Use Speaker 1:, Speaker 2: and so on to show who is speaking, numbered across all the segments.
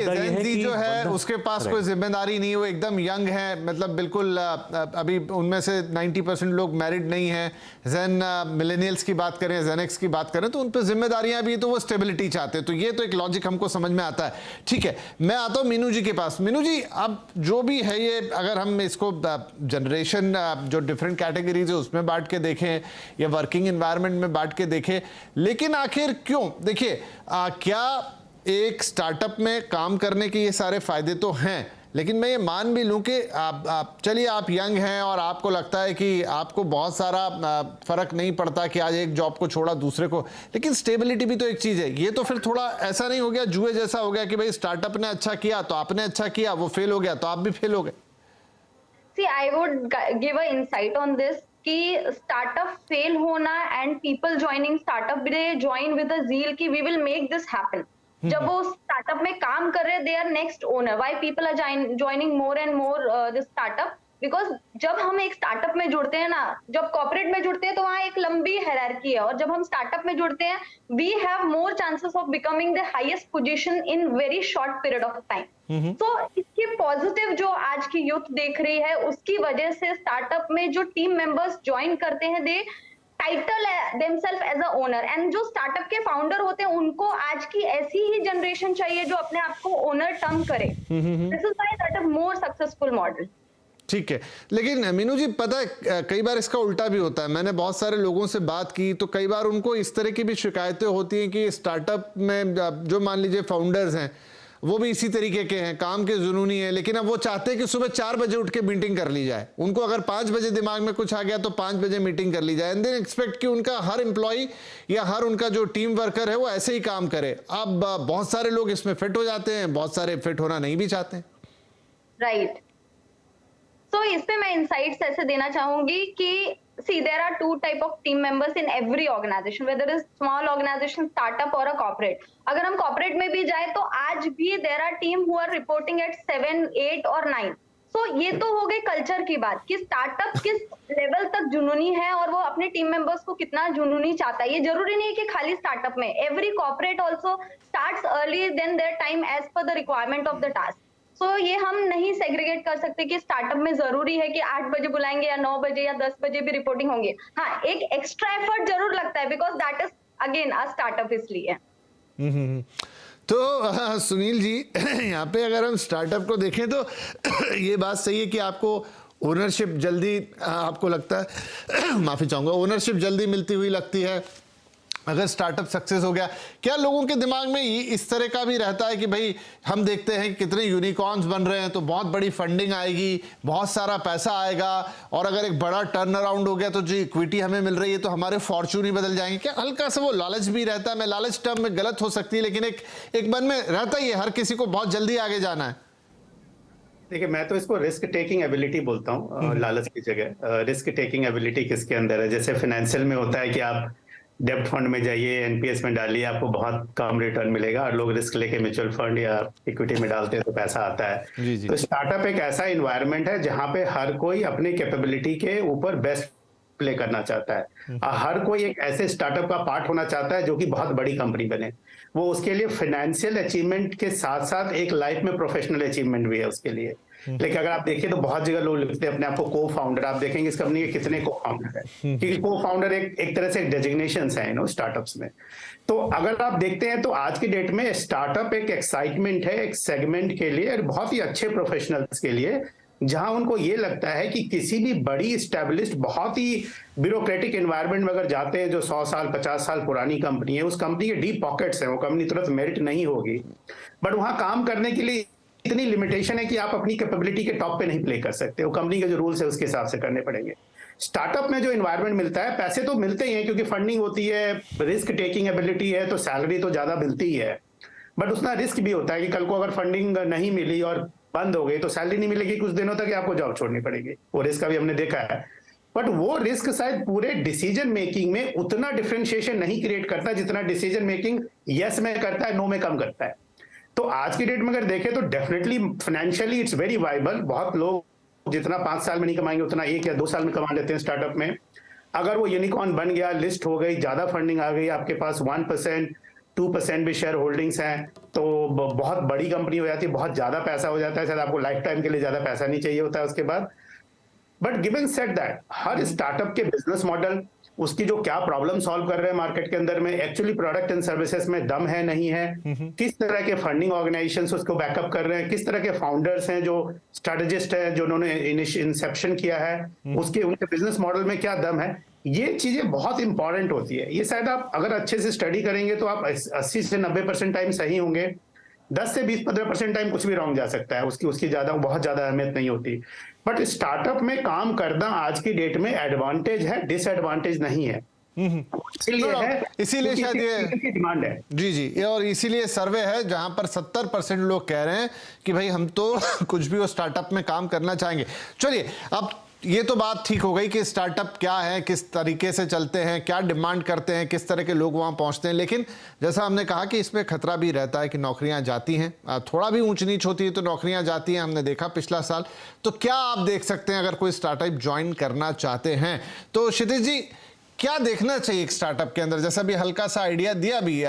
Speaker 1: जेन ज़ी जो है उसके पास कोई जिम्मेदारी नहीं है, वो एकदम यंग है, मतलब बिल्कुल अभी उनमें से 90% लोग मैरिड नहीं हैं। जेन मिलेनियल्स की बात करें, जेन एक्स की बात करें, तो उन पर जिम्मेदारियां भी, तो वो स्टेबिलिटी चाहते हैं। तो ये तो एक लॉजिक हमको समझ में आता है। ठीक है, मैं आता हूं मीनू जी के पास। मीनू जी, अब जो भी है ये, अगर हम इसको जनरेशन जो डिफरेंट कैटेगरीज है उसमें बांट के देखें या वर्किंग एनवायरनमेंट में बांट के देखें, लेकिन आखिर क्यों, देखिए क्या एक स्टार्टअप में काम करने के ये सारे फायदे तो हैं, लेकिन मैं ये मान भी लूं कि आप चलिए आप यंग हैं और आपको लगता है कि आपको बहुत सारा फर्क नहीं पड़ता कि आज एक जॉब को छोड़ा दूसरे को, लेकिन स्टेबिलिटी भी तो एक चीज है। ये तो फिर थोड़ा ऐसा नहीं हो गया, जुए जैसा हो गया कि भाई स्टार्टअप ने अच्छा किया तो आपने अच्छा किया, वो फेल हो गया तो आप भी फेल हो गए।
Speaker 2: See, I would give a insight on this कि स्टार्टअप फेल होना and people joining startup, they join with a zeal कि we will make this happen. जब वो स्टार्टअप में काम कर रहे हैं, they are next owner. Why people are joining more and more this startup? Because जब हम एक स्टार्टअप में जुड़ते हैं ना, जब कॉर्पोरेट में जुड़ते हैं तो वहाँ एक लंबी हायरार्की है, और जब हम स्टार्टअप में जुड़ते हैं we have more chances of becoming the highest position in very short period of time. तो इसके पॉजिटिव जो आज की यूथ देख रही है, उसकी वजह से स्टार्टअप में जो टीम मेंबर्स ज्वाइन करते हैं, they title themselves as a owner, and जो स्टार्टअप के फाउंडर होते हैं उनको आज की ऐसी ही जनरेशन चाहिए जो अपने आप को ओनर टर्म करे। This is why that is more successful model.
Speaker 1: ठीक है, लेकिन मीनू जी पता है कई बार इसका उल्टा भी होता है। मैंने बहुत सारे लोगों से बात की तो कई बार उनको इस तरह की भी शिकायतें होती हैं कि स्टार्टअप में जो मान लीजिए फाउंडर्स हैं वो भी इसी तरीके के हैं, काम के जुनूनी है, लेकिन अब वो चाहते हैं कि सुबह 4 बजे उठ के मीटिंग कर ली जाए। उनको अगर 5 बजे दिमाग में कुछ आ गया तो 5 बजे मीटिंग कर ली जाए, एंड देन एक्सपेक्ट कि उनका हर एम्प्लॉय या हर उनका जो टीम वर्कर है वो ऐसे ही काम करे। अब बहुत सारे लोग इसमें फिट हो जाते हैं, बहुत सारे फिट होना नहीं भी चाहते हैं।
Speaker 2: राइट। तो इसमें मैं इंसाइट्स ऐसे देना चाहूंगी कि see there are two type of team members in every organization, whether it is small organization, startup or a corporate. अगर हम corporate में भी जाए तो आज भी there are team who are reporting at 7, 8 और 9. So ये तो हो गई कल्चर की बात कि स्टार्टअप किस लेवल तक जुनूनी है और वो अपने टीम मेंबर्स को कितना जुनूनी चाहता है। ये जरूरी नहीं है कि खाली स्टार्टअप में, every corporate also starts early then their time age पर the requirement of the task. तो ये हम नहीं सेग्रीगेट कर सकते कि स्टार्टअप में जरूरी है कि 8 बजे बुलाएंगे या 9 बजे या 10 बजे भी रिपोर्टिंग होंगी। हाँ, एक एक्स्ट्रा एफर्ट जरूर लगता है because that is again a startup, इसलिए।
Speaker 1: तो सुनील जी, यहाँ पे अगर हम स्टार्टअप को देखें तो ये बात सही है कि आपको ओनरशिप जल्दी, आपको लगता है माफी चाहूंगा, ओनरशिप जल्दी मिलती हुई लगती है अगर स्टार्टअप सक्सेस हो गया। क्या लोगों के दिमाग में इस तरह का भी रहता है कि भाई हम देखते हैं कि कितने यूनिकॉर्न्स बन रहे हैं तो बहुत बड़ी फंडिंग आएगी, बहुत सारा पैसा आएगा, और अगर एक बड़ा टर्न अराउंड हो गया तो जो इक्विटी हमें मिल रही है तो हमारे फॉर्चून ही बदल जाएंगे? क्या हल्का सा वो लालच भी रहता है? मैं लालच टर्म में गलत हो सकती है, लेकिन एक मन में रहता ही है हर किसी को बहुत जल्दी आगे जाना है।
Speaker 3: देखिए, मैं तो इसको रिस्क टेकिंग एबिलिटी बोलता हूँ लालच की जगह। रिस्क टेकिंग एबिलिटी किसके अंदर है? जैसे फाइनेंशियल में होता है कि आप डेब्ट फंड में जाइए, एनपीएस में डालिए, आपको बहुत कम रिटर्न मिलेगा, और लोग रिस्क लेके म्यूचुअल फंड या इक्विटी में डालते हैं तो पैसा आता है।
Speaker 1: जी जी।
Speaker 3: तो स्टार्टअप एक ऐसा इन्वायरमेंट है जहां पे हर कोई अपनी कैपेबिलिटी के ऊपर बेस्ट प्ले करना चाहता है। हर कोई एक ऐसे स्टार्टअप का पार्ट होना चाहता है जो कि बहुत बड़ी कंपनी बने। वो उसके लिए फाइनेंशियल अचीवमेंट के साथ साथ एक लाइफ में प्रोफेशनल अचीवमेंट भी है उसके लिए। लेकिन अगर आप देखिए तो बहुत जगह लोग लिखते हैं अपने आप को को फाउंडर। आप देखेंगे इस कंपनी के कितने को फाउंडर है, क्योंकि को फाउंडर एक तरह से डेजिग्नेशन है स्टार्टअप्स में। तो अगर आप देखते हैं तो आज की डेट में स्टार्टअप एक एक्साइटमेंट है एक सेगमेंट के लिए, और बहुत ही अच्छे प्रोफेशनल्स के लिए, जहां उनको ये लगता है कि किसी भी बड़ी स्टैब्लिश्ड बहुत ही ब्यूरोक्रेटिक एनवायरनमेंट में अगर जाते हैं जो 100 साल 50 साल पुरानी कंपनी है, उस कंपनी के डीप पॉकेट्स हैं, वो कंपनी तुरंत मेरिट नहीं होगी, बट वहां काम करने के लिए इतनी लिमिटेशन है कि आप अपनी कैपेबिलिटी के टॉप पे नहीं प्ले कर सकते। वो कंपनी के जो रूल्स है उसके हिसाब से करने पड़ेंगे। स्टार्टअप में जो एनवायरनमेंट मिलता है, पैसे तो मिलते ही हैं क्योंकि फंडिंग होती है, रिस्क टेकिंग एबिलिटी है, तो सैलरी तो ज्यादा मिलती ही है, बट उसका रिस्क भी होता है कि कल को अगर फंडिंग नहीं मिली और बंद हो गई तो सैलरी नहीं मिलेगी, कुछ दिनों तक आपको जॉब छोड़नी पड़ेगी। वो रिस्क अभी हमने देखा है, बट वो रिस्क शायद पूरे डिसीजन मेकिंग में उतना डिफरेंशिएशन नहीं क्रिएट करता जितना डिसीजन मेकिंग यस में करता है, नो में कम करता है। तो आज की डेट में अगर देखें तो definitely financially it's very viable. बहुत लोग जितना 5 साल में नहीं कमाएंगे उतना 1 या 2 साल में कमा लेते हैं स्टार्टअप में। अगर वो यूनिकॉर्न बन गया, लिस्ट हो गई, ज्यादा फंडिंग आ गई, आपके पास 1% 2% भी शेयर होल्डिंग्स हैं, तो बहुत बड़ी कंपनी हो जाती है, बहुत ज्यादा पैसा हो जाता है, शायद आपको लाइफ टाइम के लिए ज्यादा पैसा नहीं चाहिए होता है उसके बाद। But given set that, her startup के बिजनेस मॉडल, उसकी जो क्या प्रॉब्लम सॉल्व कर रहे हैं मार्केट के अंदर में, एक्चुअली प्रोडक्ट एंड सर्विसेज में दम है नहीं है, किस तरह के फंडिंग ऑर्गेनाइजेशंस उसको बैकअप कर रहे हैं, किस तरह के फाउंडर्स हैं जो स्ट्रेटेजिस्ट हैं जो उन्होंने इंसेप्शन किया है, उसके उनके बिजनेस मॉडल में क्या दम है, ये चीजें बहुत इंपॉर्टेंट होती है। ये शायद आप अगर अच्छे से स्टडी करेंगे तो आप 80 से 90% टाइम सही होंगे, 10 से 20-15% टाइम कुछ भी रॉन्ग जा सकता है, उसकी ज्यादा बहुत ज्यादा अहमियत नहीं होती। बट स्टार्टअप में काम करना आज की डेट में एडवांटेज है, डिसएडवांटेज नहीं है। इसीलिए है,
Speaker 1: इसीलिए शायद ये
Speaker 3: डिमांड है।
Speaker 1: जी, और इसीलिए सर्वे है जहां पर 70% लोग कह रहे हैं कि भाई हम तो कुछ भी वो स्टार्टअप में काम करना चाहेंगे। चलिए, अब ये तो बात ठीक हो गई कि स्टार्टअप क्या है, किस तरीके से चलते हैं, क्या डिमांड करते हैं, किस तरह के लोग वहां पहुंचते हैं। लेकिन जैसा हमने कहा कि इसमें खतरा भी रहता है कि नौकरियां जाती हैं, थोड़ा भी ऊंच नीच होती है तो नौकरियां जाती हैं, हमने देखा पिछला साल। तो क्या आप देख सकते हैं अगर कोई स्टार्टअप ज्वाइन करना चाहते हैं तो क्षितिज जी क्या देखना चाहिए एक स्टार्टअप के अंदर? जैसा भी हल्का सा आइडिया दिया भी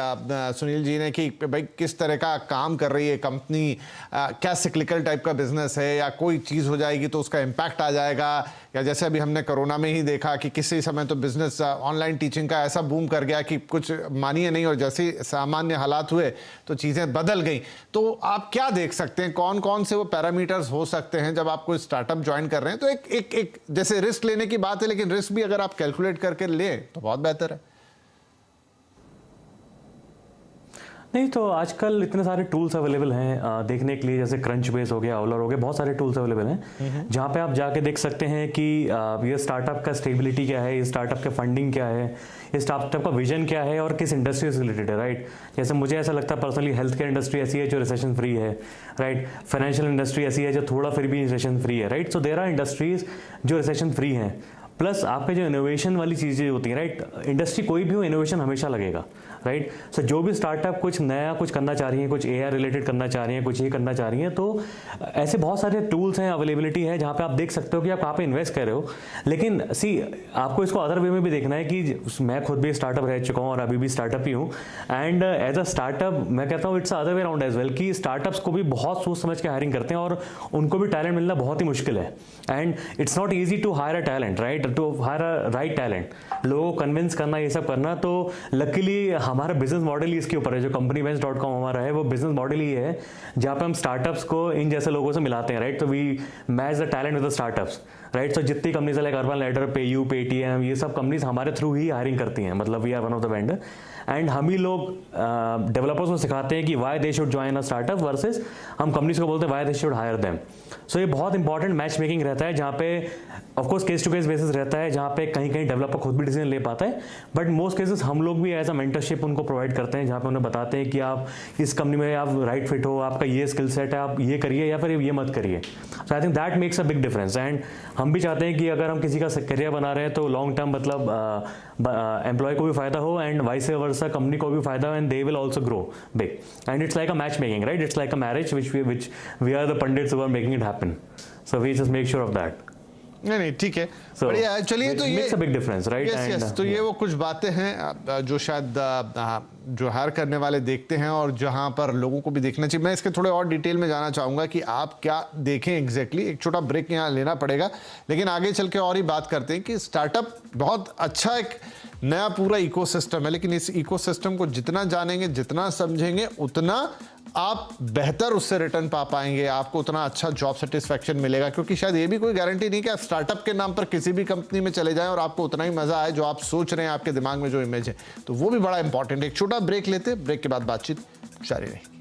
Speaker 1: सुनील जी ने कि भाई किस तरह का काम कर रही है कंपनी, क्या सिक्लिकल टाइप का बिजनेस है, या कोई चीज़ हो जाएगी तो उसका इम्पैक्ट आ जाएगा, या जैसे अभी हमने कोरोना में ही देखा कि किसी समय तो बिजनेस ऑनलाइन टीचिंग का ऐसा बूम कर गया कि कुछ मानिए नहीं, और जैसे सामान्य हालात हुए तो चीज़ें बदल गई। तो आप क्या देख सकते हैं, कौन कौन से वो पैरामीटर्स हो सकते हैं जब आप कोई स्टार्टअप ज्वाइन कर रहे हैं? तो एक जैसे रिस्क लेने की बात है, लेकिन रिस्क भी अगर आप कैलकुलेट करके ले तो बहुत बेहतर है।
Speaker 4: नहीं तो आजकल इतने सारे टूल्स अवेलेबल हैं देखने के लिए, जैसे क्रंचबेस हो गया, ओलर हो गया, बहुत सारे टूल्स अवेलेबल हैं जहाँ पे आप जाके देख सकते हैं कि ये स्टार्टअप का स्टेबिलिटी क्या है, ये स्टार्टअप के फंडिंग क्या है, ये स्टार्टअप का विजन क्या है और किस इंडस्ट्री से रिलेटेड है, राइट। जैसे मुझे ऐसा लगता है पर्सनली, हेल्थ केयर इंडस्ट्री ऐसी है जो रिसेशन फ्री है, राइट। फाइनेंशियल इंडस्ट्री ऐसी है जो थोड़ा फिर भी रिसेशन फ्री है, right. So there are industries जो रिसेशन फ्री हैं। प्लस आपके जो इनोवेशन वाली चीज़ें होती हैं, राइट, इंडस्ट्री कोई भी हो, इनोवेशन हमेशा लगेगा, राइट। सो जो भी स्टार्टअप कुछ नया कुछ करना चाह रही है, कुछ एआई रिलेटेड करना चाह रही है, कुछ ये करना चाह रही है, तो ऐसे बहुत सारे टूल्स हैं, अवेलेबिलिटी है जहाँ पे आप देख सकते हो कि आप कहाँ पे इन्वेस्ट कर रहे हो। लेकिन आपको इसको अदर वे में भी देखना है कि मैं खुद भी स्टार्टअप रह चुका हूँ और अभी भी स्टार्टअप ही हूँ, एंड एज अ स्टार्टअप मैं कहता हूँ it's other way around as well, कि स्टार्टअप्स को भी बहुत सोच समझ के हायरिंग करते हैं और उनको भी टैलेंट मिलना बहुत ही मुश्किल है, and it's not easy to hire a talent, right, to hire a right talent, लोगों को कन्विंस करना, ये सब करना। तो लकीली हमारा बिजनेस मॉडल ही इसके ऊपर है, जो companybench.com हमारा है वो बिजनेस मॉडल ही है जहाँ पे हम स्टार्टअप्स को इन जैसे लोगों से मिलाते हैं, राइट। तो we match the talent with the startups, right. तो जितनी companies like Urban Ladder, PayU, Paytm, ये सब कंपनीज हमारे थ्रू ही हायरिंग करती हैं, मतलब we are one of the vendor, and हम ही लोग डेवलपर्स को सिखाते हैं कि why they should join a startup, versus हम कंपनीज को बोलते हैं why they should hire them. So ये बहुत इंपॉर्टेंट मैच मेकिंग रहता है जहाँ पे of course case to case basis रहता है, जहाँ पे कहीं कहीं डेवलपर खुद भी डिसीजन ले पाता है, बट मोस्ट केसेस हम लोग भी एज अ मेंटरशिप उनको प्रोवाइड करते हैं, जहाँ पे उन्हें बताते हैं कि आप इस कंपनी में आप राइट फिट हो, आपका ये स्किल सेट है, आप ये करिए या फिर ये मत करिए। So I think that makes a big difference, and हम भी चाहते हैं कि अगर हम किसी का करियर बना रहे हैं तो लॉन्ग टर्म मतलब एम्प्लॉय को भी फायदा हो एंड वाइस वर्सा कंपनी को भी फायदा हो, and they will also grow big, and it's like a match making, right. It's like a marriage which we are the pandits who are making it happen, so we just make sure of that.
Speaker 1: नहीं ठीक है,
Speaker 4: So,
Speaker 1: बढ़िया है। चलिए, तो ये
Speaker 4: makes a big difference, right?
Speaker 1: yes, तो ये वो कुछ बातें हैं जो शायद जो हायर करने वाले देखते हैं और जहां पर लोगों को भी देखना चाहिए। मैं इसके थोड़े और डिटेल में जाना चाहूंगा कि आप क्या देखें एग्जैक्टली। एक छोटा ब्रेक यहाँ लेना पड़ेगा, लेकिन आगे चल के और ही बात करते हैं कि स्टार्टअप बहुत अच्छा एक नया पूरा इकोसिस्टम है, लेकिन इस इकोसिस्टम को जितना जानेंगे, जितना समझेंगे, उतना आप बेहतर उससे रिटर्न पा पाएंगे, आपको उतना अच्छा जॉब सेटिस्फैक्शन मिलेगा। क्योंकि शायद ये भी कोई गारंटी नहीं कि आप स्टार्टअप के नाम पर किसी भी कंपनी में चले जाएं और आपको उतना ही मजा आए जो आप सोच रहे हैं, आपके दिमाग में जो इमेज है। तो वो भी बड़ा इंपॉर्टेंट है। एक छोटा ब्रेक लेते हैं, ब्रेक के बाद बातचीत जारी रहेगी।